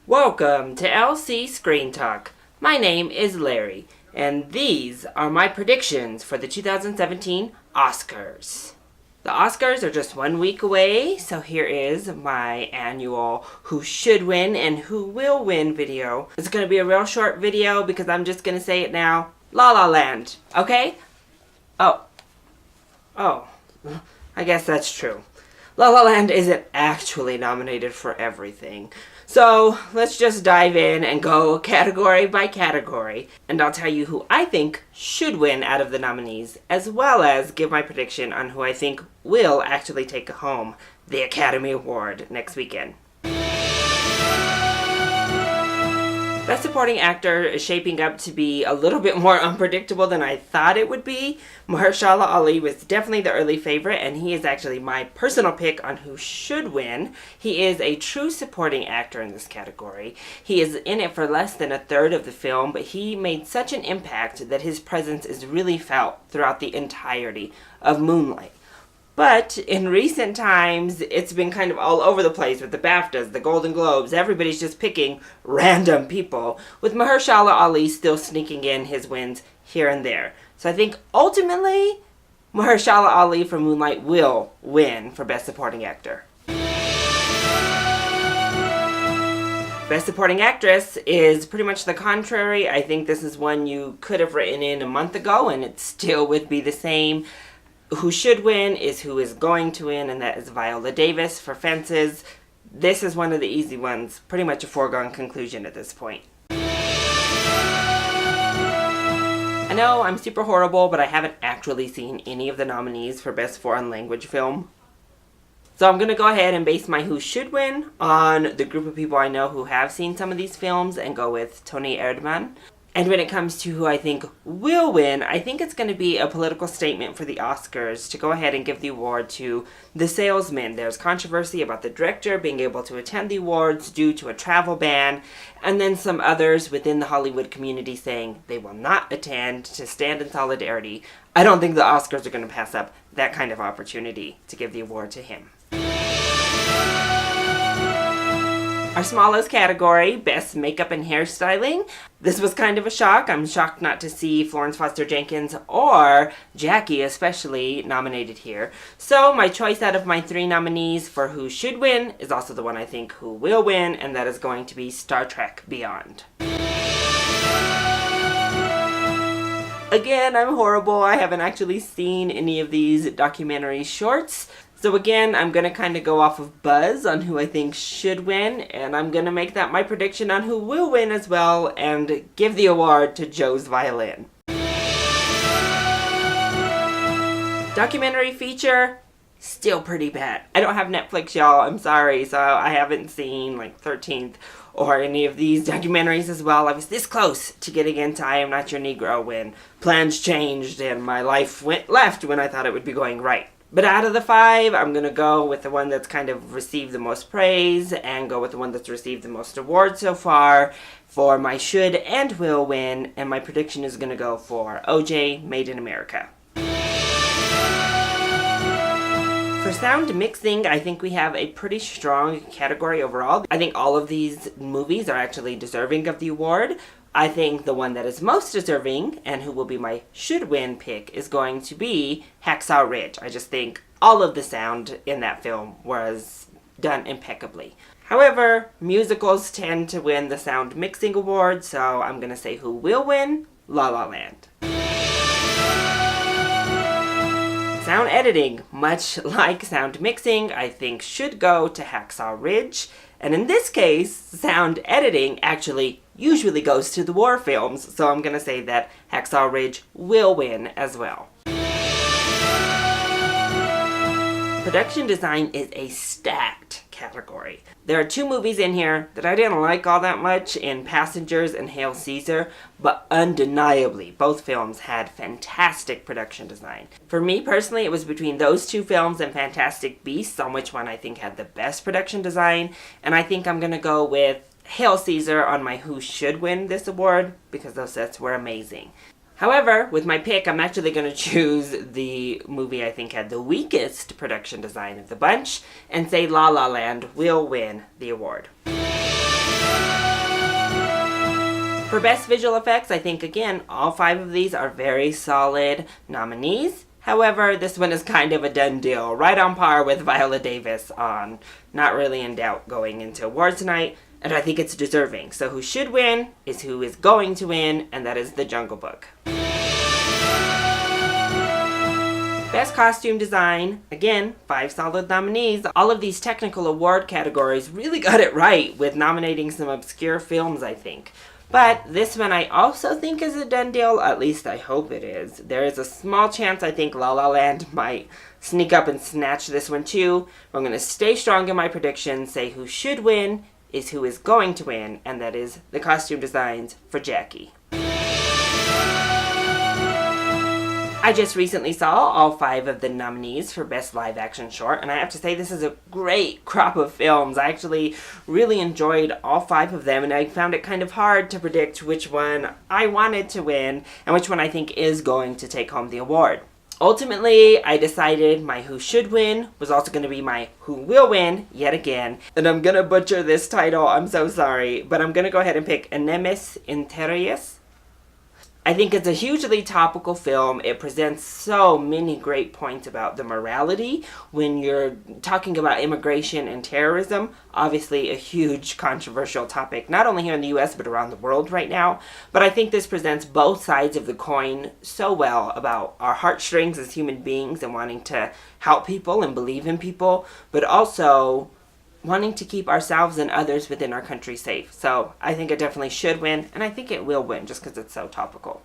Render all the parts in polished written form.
Welcome to LC Screen Talk. My name is Larry, and these are my predictions for the 2017 Oscars. The Oscars are just 1 week away, so here is my annual Who Should Win and Who Will Win video. It's going to be a real short video because I'm just going to say it now. La La Land, okay? Oh, I guess that's true. La La Land isn't actually nominated for everything. So let's just dive in and go category by category, and I'll tell you who I think should win out of the nominees, as well as give my prediction on who I think will actually take home the Academy Award next weekend. Best Supporting Actor is shaping up to be a little bit more unpredictable than I thought it would be. Mahershala Ali was definitely the early favorite, and he is actually my personal pick on who should win. He is a true supporting actor in this category. He is in it for less than a third of the film, but he made such an impact that his presence is really felt throughout the entirety of Moonlight. But in recent times, it's been kind of all over the place with the BAFTAs, the Golden Globes. Everybody's just picking random people, with Mahershala Ali still sneaking in his wins here and there. So I think ultimately, Mahershala Ali from Moonlight will win for Best Supporting Actor. Best Supporting Actress is pretty much the contrary. I think this is one you could have written in a month ago and it still would be the same. Who should win is who is going to win, and that is Viola Davis for Fences. This is one of the easy ones, pretty much a foregone conclusion at this point. I know I'm super horrible, but I haven't actually seen any of the nominees for Best Foreign Language Film. So I'm going to go ahead and base my who should win on the group of people I know who have seen some of these films and go with Tony Erdmann. And when it comes to who I think will win, I think it's going to be a political statement for the Oscars to go ahead and give the award to The Salesman. There's controversy about the director being able to attend the awards due to a travel ban, and then some others within the Hollywood community saying they will not attend to stand in solidarity. I don't think the Oscars are going to pass up that kind of opportunity to give the award to him. Our smallest category, Best Makeup and Hairstyling. This was kind of a shock. I'm shocked not to see Florence Foster Jenkins or Jackie especially nominated here. So my choice out of my 3 nominees for who should win is also the one I think who will win, and that is going to be Star Trek Beyond. Again, I'm horrible. I haven't actually seen any of these documentary shorts. So again, I'm going to kind of go off of buzz on who I think should win, and I'm going to make that my prediction on who will win as well, and give the award to Joe's Violin. Documentary feature, still pretty bad. I don't have Netflix, y'all. I'm sorry, so I haven't seen like 13th or any of these documentaries as well. I was this close to getting into I Am Not Your Negro when plans changed and my life went left when I thought it would be going right. But out of the 5, I'm going to go with the one that's kind of received the most praise and go with the one that's received the most awards so far for my should and will win. And my prediction is going to go for OJ Made in America. For sound mixing, I think we have a pretty strong category overall. I think all of these movies are actually deserving of the award. I think the one that is most deserving, and who will be my should-win pick, is going to be Hacksaw Ridge. I just think all of the sound in that film was done impeccably. However, musicals tend to win the sound mixing award, so I'm going to say who will win? La La Land. Sound editing, much like sound mixing, I think should go to Hacksaw Ridge. And in this case, sound editing actually usually goes to the war films, so I'm going to say that Hacksaw Ridge will win as well. Production design is a stacked category. There are 2 movies in here that I didn't like all that much in Passengers and Hail Caesar, but undeniably both films had fantastic production design. For me personally, it was between those 2 films and Fantastic Beasts on which one I think had the best production design, and I think I'm going to go with Hail Caesar on my who should win this award because those sets were amazing. However, with my pick, I'm actually going to choose the movie I think had the weakest production design of the bunch and say La La Land will win the award. For Best Visual Effects, I think, again, all 5 of these are very solid nominees. However, this one is kind of a done deal, right on par with Viola Davis on Not Really in Doubt going into awards night, and I think it's deserving. So who should win is who is going to win, and that is The Jungle Book. Best Costume Design, again, 5 solid nominees. All of these technical award categories really got it right with nominating some obscure films, I think. But this one I also think is a done deal, at least I hope it is. There is a small chance I think La La Land might sneak up and snatch this one too. But I'm going to stay strong in my predictions, say who should win is who is going to win, and that is the costume designs for Jackie. I just recently saw all 5 of the nominees for Best Live Action Short, and I have to say this is a great crop of films. I actually really enjoyed all 5 of them, and I found it kind of hard to predict which one I wanted to win and which one I think is going to take home the award. Ultimately, I decided my who should win was also going to be my who will win yet again, and I'm going to butcher this title, I'm so sorry, but I'm going to go ahead and pick Animes Interius. I think it's a hugely topical film. It presents so many great points about the morality when you're talking about immigration and terrorism. Obviously a huge controversial topic, not only here in the US, but around the world right now. But I think this presents both sides of the coin so well about our heartstrings as human beings and wanting to help people and believe in people, but also wanting to keep ourselves and others within our country safe. So I think it definitely should win, and I think it will win just because it's so topical.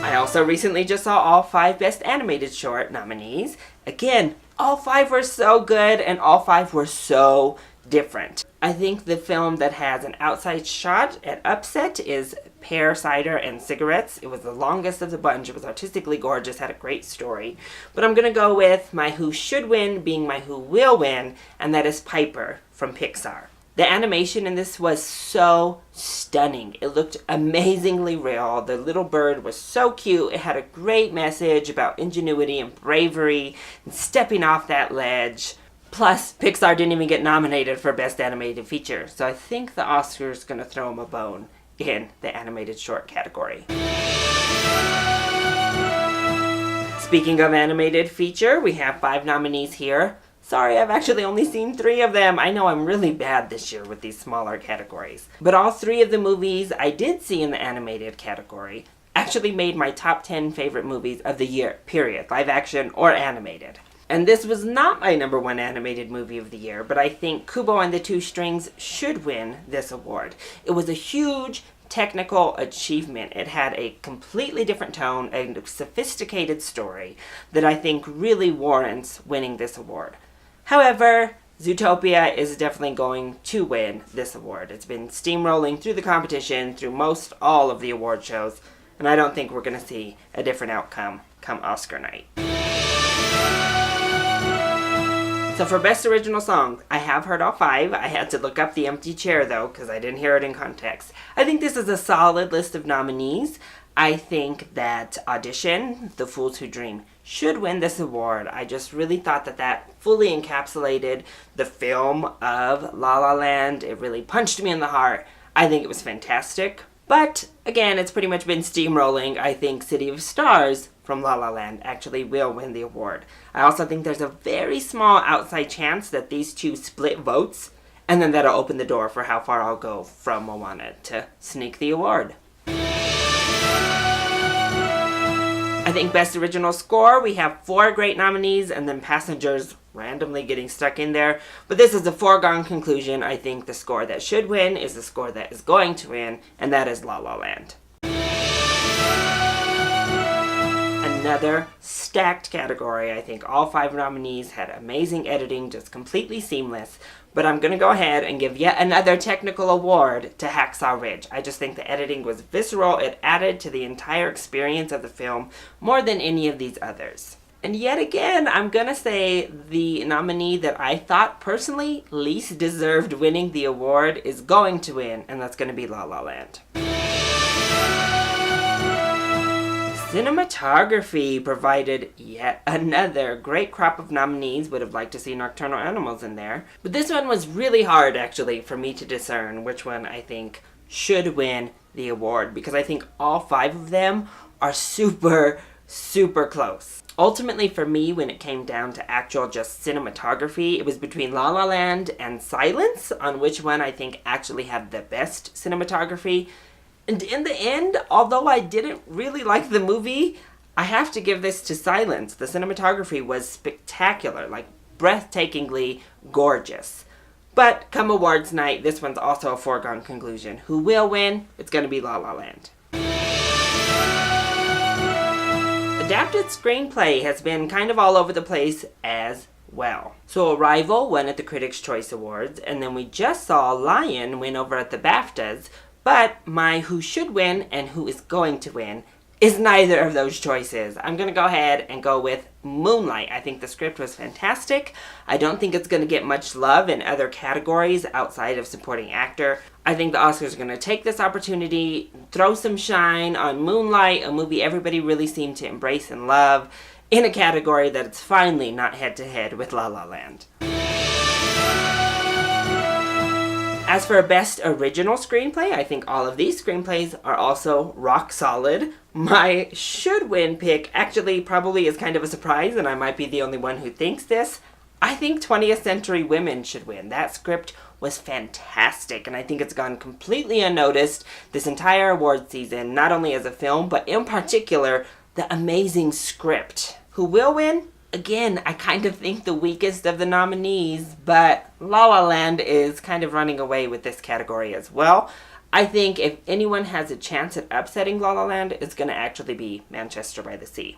I also recently just saw all 5 Best Animated Short nominees. Again, all 5 were so good, and all 5 were so different. I think the film that has an outside shot at Upset is Pear Cider and Cigarettes. It was the longest of the bunch. It was artistically gorgeous, had a great story. But I'm going to go with my who should win being my who will win, and that is Piper from Pixar. The animation in this was so stunning. It looked amazingly real. The little bird was so cute. It had a great message about ingenuity and bravery and stepping off that ledge. Plus, Pixar didn't even get nominated for Best Animated Feature, so I think the Oscar's going to throw them a bone in the animated short category. Speaking of animated feature, we have 5 nominees here. Sorry, I've actually only seen 3 of them. I know I'm really bad this year with these smaller categories. But all 3 of the movies I did see in the animated category actually made my top 10 favorite movies of the year, period, live action or animated. And this was not my number 1 animated movie of the year, but I think Kubo and the Two Strings should win this award. It was a huge technical achievement. It had a completely different tone, a sophisticated story that I think really warrants winning this award. However, Zootopia is definitely going to win this award. It's been steamrolling through the competition, through most all of the award shows, and I don't think we're going to see a different outcome come Oscar night. So for Best Original Song, I have heard all 5. I had to look up The Empty Chair, though, because I didn't hear it in context. I think this is a solid list of nominees. I think that Audition, The Fools Who Dream, should win this award. I just really thought that that fully encapsulated the film of La La Land. It really punched me in the heart. I think it was fantastic. But, again, it's pretty much been steamrolling. I think City of Stars from La La Land actually will win the award. I also think there's a very small outside chance that these 2 split votes, and then that'll open the door for how far I'll go from Moana to sneak the award. I think Best Original Score, we have 4 great nominees, and then Passengers randomly getting stuck in there. But this is a foregone conclusion. I think the score that should win is the score that is going to win, and that is La La Land. Another stacked category. I think all 5 nominees had amazing editing, just completely seamless. But I'm going to go ahead and give yet another technical award to Hacksaw Ridge. I just think the editing was visceral. It added to the entire experience of the film more than any of these others. And yet again, I'm going to say the nominee that I thought personally least deserved winning the award is going to win, and that's going to be La La Land. Cinematography provided yet another great crop of nominees. Would have liked to see Nocturnal Animals in there. But this one was really hard, actually, for me to discern which one I think should win the award, because I think all 5 of them are super, super close. Ultimately, for me, when it came down to actual just cinematography, it was between La La Land and Silence on which one I think actually had the best cinematography. And in the end, although I didn't really like the movie, I have to give this to Silence. The cinematography was spectacular, like breathtakingly gorgeous. But come awards night, this one's also a foregone conclusion. Who will win? It's going to be La La Land. Adapted screenplay has been kind of all over the place as well. So Arrival won at the Critics' Choice Awards, and then we just saw Lion win over at the BAFTAs, but my who should win and who is going to win is neither of those choices. I'm going to go ahead and go with Moonlight. I think the script was fantastic. I don't think it's going to get much love in other categories outside of supporting actor. I think the Oscars are going to take this opportunity, throw some shine on Moonlight, a movie everybody really seemed to embrace and love, in a category that it's finally not head-to-head with La La Land. As for Best Original Screenplay, I think all of these screenplays are also rock solid. My should win pick actually probably is kind of a surprise, and I might be the only one who thinks this. I think 20th Century Women should win. That script was fantastic, and I think it's gone completely unnoticed this entire award season, not only as a film, but in particular, the amazing script. Who will win? Again, I kind of think the weakest of the nominees, but La La Land is kind of running away with this category as well. I think if anyone has a chance at upsetting La La Land, it's going to actually be Manchester by the Sea.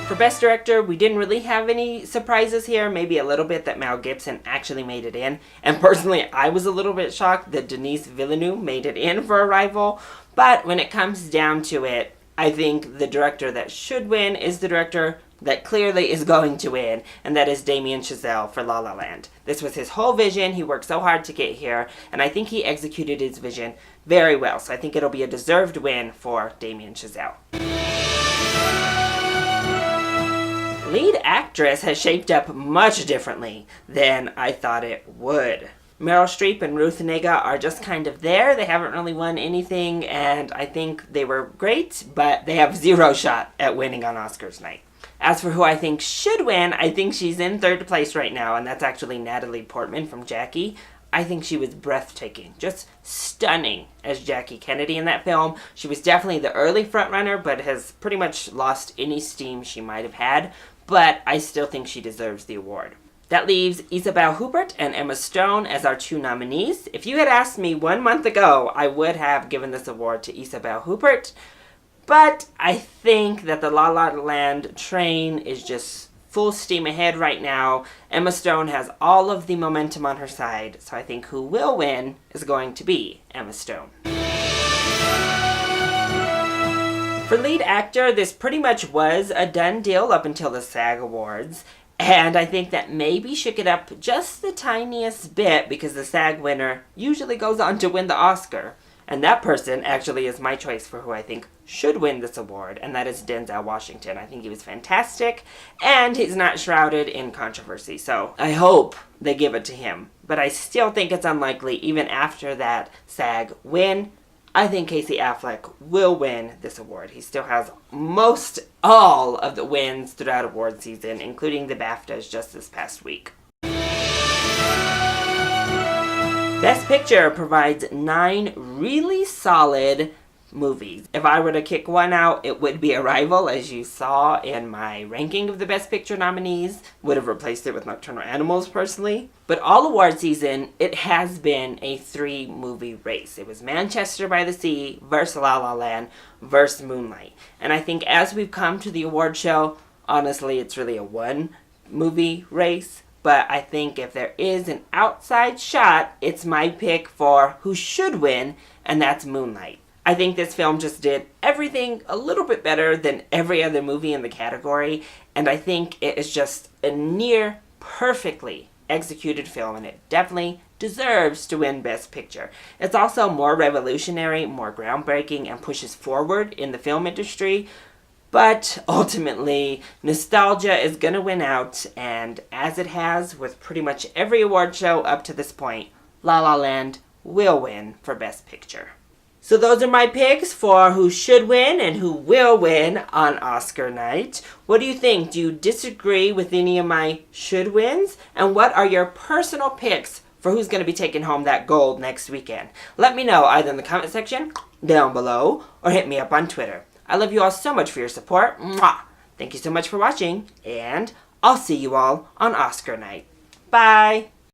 For Best Director, we didn't really have any surprises here. Maybe a little bit that Mel Gibson actually made it in. And personally, I was a little bit shocked that Denis Villeneuve made it in for Arrival. But when it comes down to it, I think the director that should win is the director that clearly is going to win, and that is Damien Chazelle for La La Land. This was his whole vision. He worked so hard to get here, and I think he executed his vision very well. So I think it'll be a deserved win for Damien Chazelle. Lead actress has shaped up much differently than I thought it would. Meryl Streep and Ruth Negga are just kind of there. They haven't really won anything, and I think they were great, but they have zero shot at winning on Oscars night. As for who I think should win, I think she's in 3rd place right now, and that's actually Natalie Portman from Jackie. I think she was breathtaking, just stunning as Jackie Kennedy in that film. She was definitely the early frontrunner, but has pretty much lost any steam she might have had, but I still think she deserves the award. That leaves Isabelle Huppert and Emma Stone as our 2 nominees. If you had asked me 1 month ago, I would have given this award to Isabelle Huppert. But I think that the La La Land train is just full steam ahead right now. Emma Stone has all of the momentum on her side, so I think who will win is going to be Emma Stone. For lead actor, this pretty much was a done deal up until the SAG Awards. And I think that maybe shook it up just the tiniest bit because the SAG winner usually goes on to win the Oscar. And that person actually is my choice for who I think should win this award, and that is Denzel Washington. I think he was fantastic, and he's not shrouded in controversy, so I hope they give it to him. But I still think it's unlikely, even after that SAG win. I think Casey Affleck will win this award. He still has most all of the wins throughout award season, including the BAFTAs just this past week. Best Picture provides 9 really solid movies. If I were to kick one out, it would be Arrival, as you saw in my ranking of the Best Picture nominees. Would have replaced it with Nocturnal Animals, personally. But all award season, it has been a 3-movie race. It was Manchester by the Sea versus La La Land versus Moonlight. And I think as we've come to the award show, honestly, it's really a 1-movie race. But I think if there is an outside shot, it's my pick for who should win, and that's Moonlight. I think this film just did everything a little bit better than every other movie in the category, and I think it is just a near perfectly executed film, and it definitely deserves to win Best Picture. It's also more revolutionary, more groundbreaking, and pushes forward in the film industry. But ultimately, nostalgia is going to win out, and as it has with pretty much every award show up to this point, La La Land will win for Best Picture. So those are my picks for who should win and who will win on Oscar night. What do you think? Do you disagree with any of my should wins? And what are your personal picks for who's going to be taking home that gold next weekend? Let me know either in the comment section down below or hit me up on Twitter. I love you all so much for your support. Mwah! Thank you so much for watching, and I'll see you all on Oscar night. Bye!